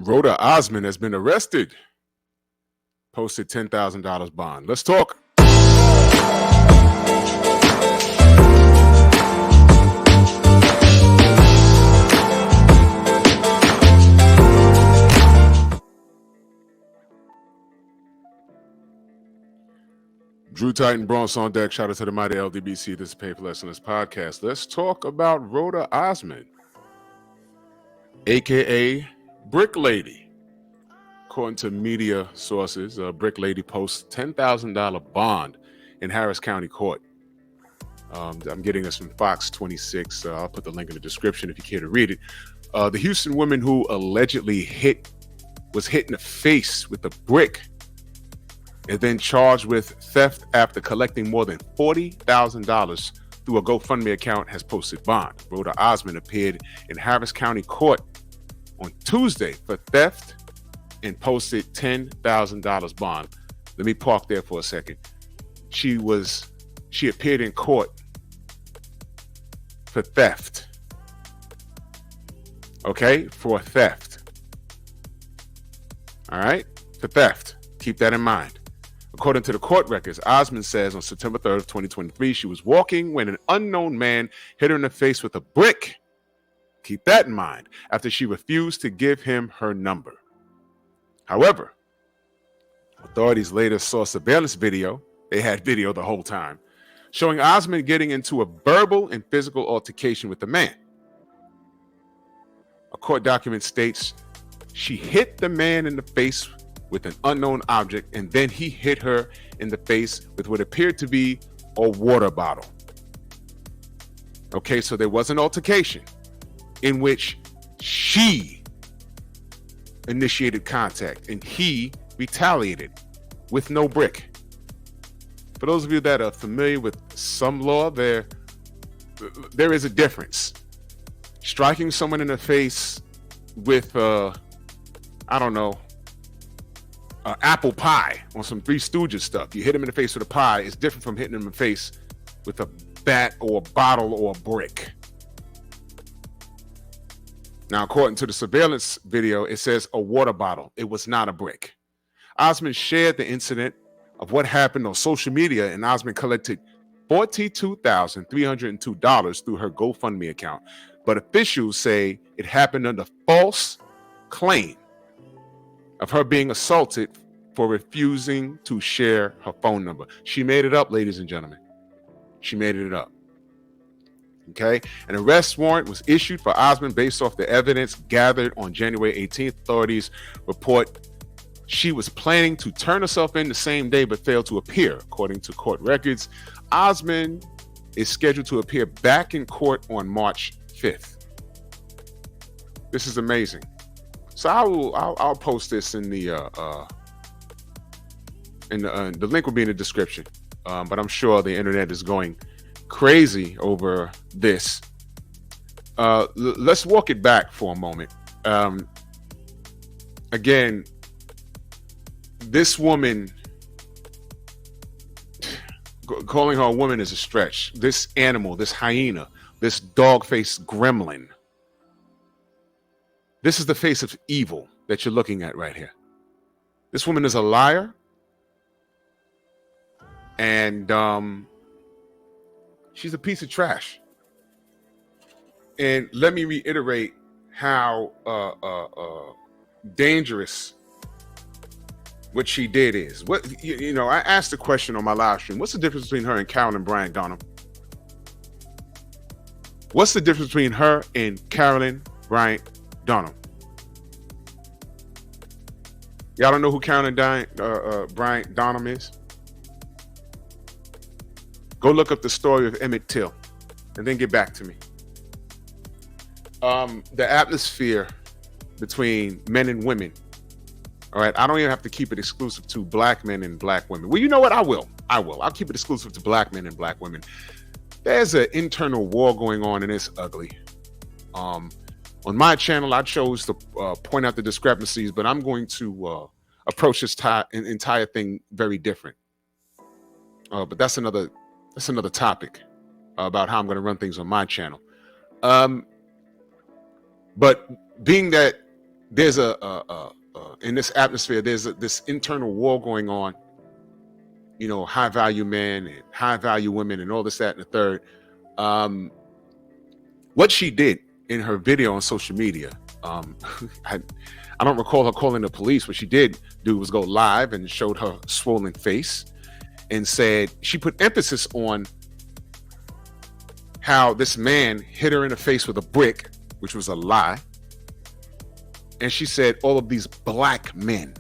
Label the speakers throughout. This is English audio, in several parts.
Speaker 1: Roda Osman has been arrested. Posted $10,000 bond. Let's talk. Drew Titan, Bronx on deck. Shout out to the mighty LDBC. This is Paper Lessons Podcast. Let's talk about Roda Osman, a.k.a. Brick Lady. According to media sources, Brick Lady posts $10,000 bond in Harris County Court. I'm getting this from Fox 26. I'll put the link in the description if you care to read it. The Houston woman who allegedly was hit in the face with a brick and then charged with theft after collecting more than $40,000 through a GoFundMe account has posted bond. Roda Osman appeared in Harris County Court on Tuesday for theft and posted $10,000 bond. Let me park there for a second. She appeared in court for theft. Okay? For theft. All right? For theft. Keep that in mind. According to the court records, Osman says on September 3rd, 2023, she was walking when an unknown man hit her in the face with a brick. Keep that in mind. After she refused to give him her number. However, authorities later saw surveillance video. They had video the whole time, showing Osman getting into a verbal and physical altercation with the man. A court document states she hit the man in the face with an unknown object, and then he hit her in the face with what appeared to be a water bottle. Okay, so there was an altercation in which she initiated contact and he retaliated with no brick. For those of you that are familiar with some law, there is a difference. Striking someone in the face with apple pie on some Three Stooges stuff. You hit him in the face with a pie is different from hitting him in the face with a bat or a bottle or a brick. Now, according to the surveillance video, it says a water bottle. It was not a brick. Osman shared the incident of what happened on social media, and Osman collected $42,302 through her GoFundMe account. But officials say it happened under false claim of her being assaulted for refusing to share her phone number. She made it up, ladies and gentlemen. She made it up. Okay, an arrest warrant was issued for Osman based off the evidence gathered on January 18th. Authorities report she was planning to turn herself in the same day but failed to appear. According to court records, Osman is scheduled to appear back in court on March 5th. This is amazing. So I'll post this in the link will be in the description. But I'm sure the internet is going crazy over this. Let's walk it back for a moment. Again, this woman, calling her a woman is a stretch. This animal, this hyena, this dog-faced gremlin, this is the face of evil that you're looking at right here. This woman is a liar. And she's a piece of trash. And let me reiterate how dangerous what she did is. I asked the question on my live stream. What's the difference between her and Carolyn Bryant Donham? What's the difference between her and Carolyn Bryant Donham? Y'all don't know who Carolyn Bryant Donham is? Go look up the story of Emmett Till and then get back to me. The atmosphere between men and women. All right. I don't even have to keep it exclusive to black men and black women. Well, you know what? I will. I'll keep it exclusive to black men and black women. There's an internal war going on and it's ugly. On my channel, I chose to point out the discrepancies, but I'm going to approach this entire thing very different. But that's another topic about how I'm going to run things on my channel. But being that there's in this atmosphere, there's this internal war going on. You know, high value men and high value women and all this, that, and the third. What she did in her video on social media, I don't recall her calling the police. What she did do was go live and showed her swollen face and said she put emphasis on how this man hit her in the face with a brick, which was a lie. And she said all of these black men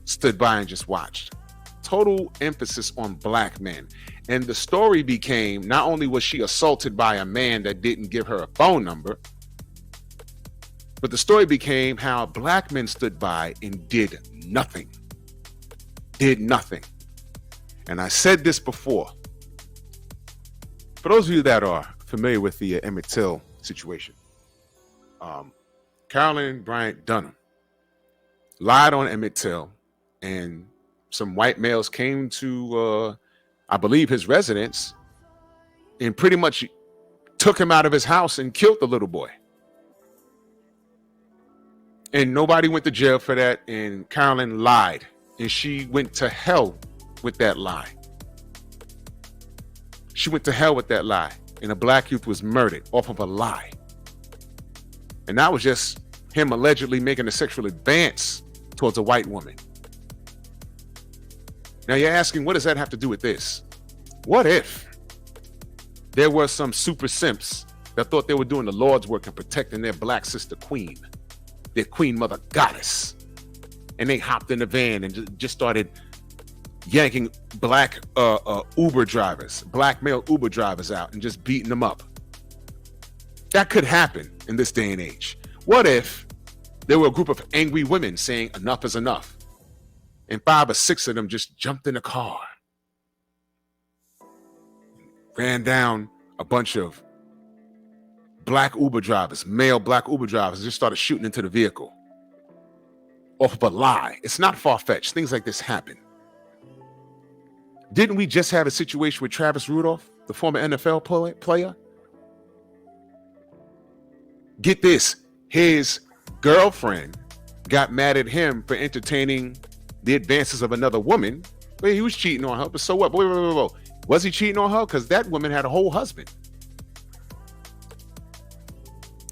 Speaker 1: stood by and just watched. Total emphasis on black men. And the story became, not only was she assaulted by a man that didn't give her a phone number, but the story became how black men stood by and did nothing. Did nothing. And I said this before. For those of you that are familiar with the Emmett Till situation, Carolyn Bryant Dunham lied on Emmett Till, and some white males came to, I believe, his residence and pretty much took him out of his house and killed the little boy. And nobody went to jail for that, and Carolyn lied, and she went to hell with that lie. She went to hell with that lie, and a black youth was murdered off of a lie. And that was just him allegedly making a sexual advance towards a white woman. Now you're asking, what does that have to do with this? What if there were some super simps that thought they were doing the Lord's work and protecting their black sister queen, their queen mother goddess, and they hopped in the van and just started yanking black Uber drivers, black male Uber drivers out and just beating them up? That could happen in this day and age. What if there were a group of angry women saying enough is enough, and 5 or 6 of them just jumped in a car, ran down a bunch of black Uber drivers, male black Uber drivers, and just started shooting into the vehicle off of a lie? It's not far-fetched. Things like this happen. Didn't we just have a situation with Travis Rudolph, the former NFL player? Get this, his girlfriend got mad at him for entertaining the advances of another woman. Well, he was cheating on her, but so what? Wait. Was he cheating on her? Because that woman had a whole husband.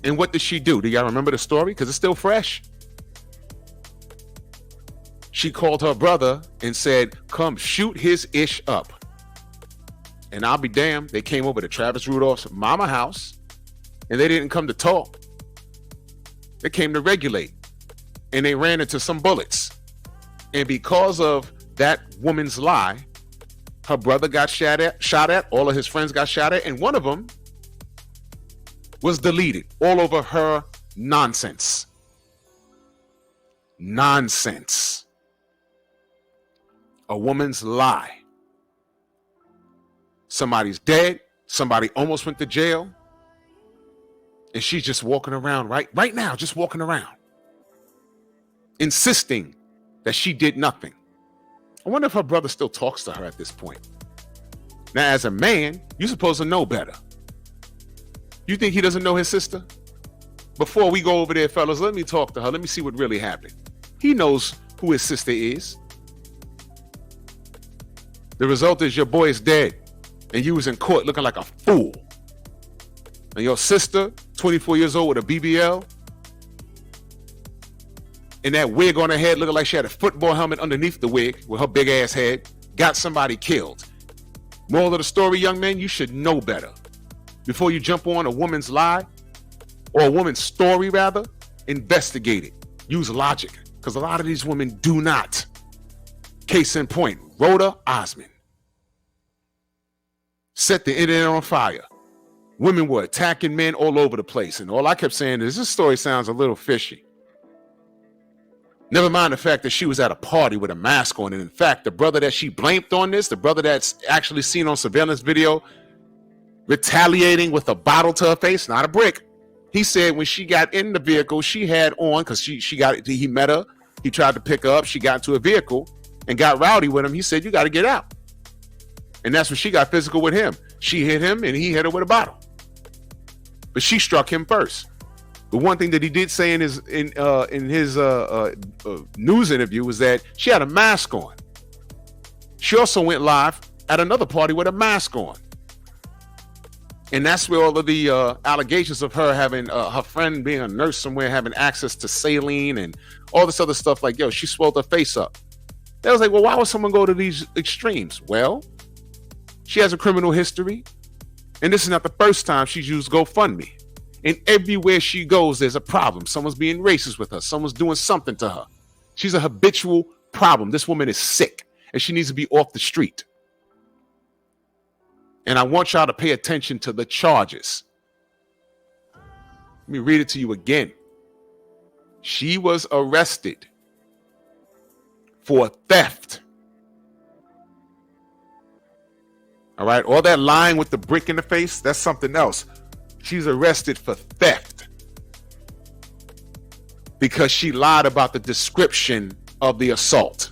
Speaker 1: And what did she do? Do y'all remember the story? Because it's still fresh. She called her brother and said, come shoot his ish up. And I'll be damned, they came over to Travis Rudolph's mama house, and they didn't come to talk. They came to regulate, and they ran into some bullets. And because of that woman's lie, her brother got shot at, all of his friends got shot at, and one of them was deleted all over her nonsense. Nonsense. A woman's lie. Somebody's dead. Somebody almost went to jail. And she's just walking around right now, just walking around, insisting that she did nothing. I wonder if her brother still talks to her at this point. Now, as a man, you're supposed to know better. You think he doesn't know his sister? Before we go over there, fellas, let me talk to her. Let me see what really happened. He knows who his sister is. The result is your boy is dead, and you was in court looking like a fool. And your sister, 24 years old with a BBL, and that wig on her head looking like she had a football helmet underneath the wig with her big ass head, got somebody killed. Moral of the story, young men, you should know better. Before you jump on a woman's lie, or a woman's story rather, investigate it. Use logic, because a lot of these women do not. Case in point, Roda Osman set the internet on fire. Women were attacking men all over the place, and all I kept saying is, this story sounds a little fishy. Never mind the fact that she was at a party with a mask on, and in fact, the brother that she blamed on this, the brother that's actually seen on surveillance video retaliating with a bottle to her face, not a brick. He said when she got in the vehicle, she had on, because he met her, he tried to pick her up, she got into a vehicle and got rowdy with him. He said, you got to get out. And that's when she got physical with him. She hit him and he hit her with a bottle. But she struck him first. The one thing that he did say in his news interview was that she had a mask on. She also went live at another party with a mask on. And that's where all of the allegations of her having her friend being a nurse somewhere, having access to saline and all this other stuff, like, yo, she swelled her face up. They was like, well, why would someone go to these extremes? Well, she has a criminal history. And this is not the first time she's used GoFundMe. And everywhere she goes, there's a problem. Someone's being racist with her. Someone's doing something to her. She's a habitual problem. This woman is sick and she needs to be off the street. And I want y'all to pay attention to the charges. Let me read it to you again. She was arrested for theft. All right. All that lying with the brick in the face, that's something else. She's arrested for theft because she lied about the description of the assault.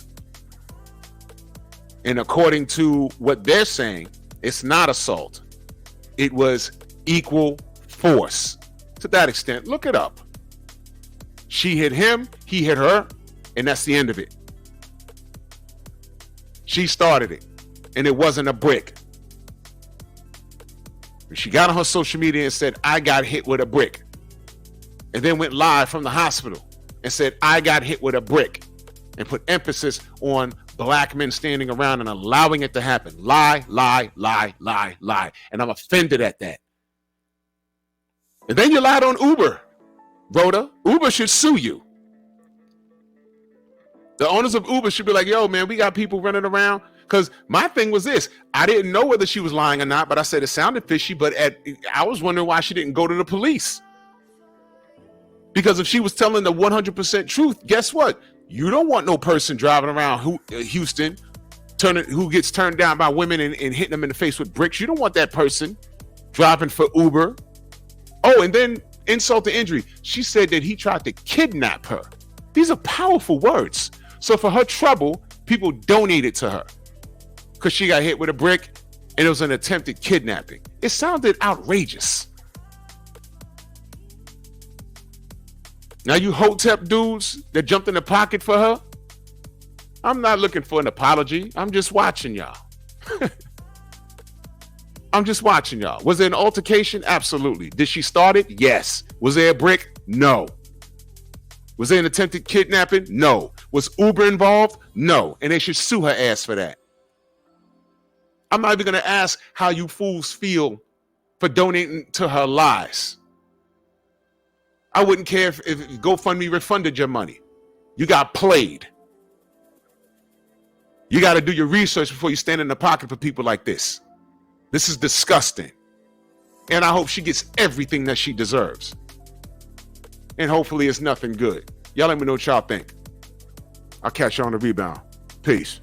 Speaker 1: And according to what they're saying, it's not assault. It was equal force. To that extent, look it up. She hit him, he hit her, and that's the end of it. She started it, and it wasn't a brick. She got on her social media and said, I got hit with a brick. And then went live from the hospital and said, I got hit with a brick. And put emphasis on black men standing around and allowing it to happen. Lie, lie, lie, lie, lie. And I'm offended at that. And then you lied on Uber, Rhoda. Uber should sue you. The owners of Uber should be like, yo, man, we got people running around. Because my thing was this. I didn't know whether she was lying or not, but I said it sounded fishy. But I was wondering why she didn't go to the police. Because if she was telling the 100% truth, guess what? You don't want no person driving around Houston who gets turned down by women and hitting them in the face with bricks. You don't want that person driving for Uber. Oh, and then insult to injury. She said that he tried to kidnap her. These are powerful words. So for her trouble, people donated to her because she got hit with a brick and it was an attempted kidnapping. It sounded outrageous. Now you Hotep dudes that jumped in the pocket for her, I'm not looking for an apology. I'm just watching y'all. I'm just watching y'all. Was there an altercation? Absolutely. Did she start it? Yes. Was there a brick? No. Was there an attempted kidnapping? No. Was Uber involved? No. And they should sue her ass for that. I'm not even going to ask how you fools feel for donating to her lies. I wouldn't care if GoFundMe refunded your money. You got played. You got to do your research before you stand in the pocket for people like this. This is disgusting. And I hope she gets everything that she deserves. And hopefully it's nothing good. Y'all let me know what y'all think. I'll catch you on the rebound. Peace.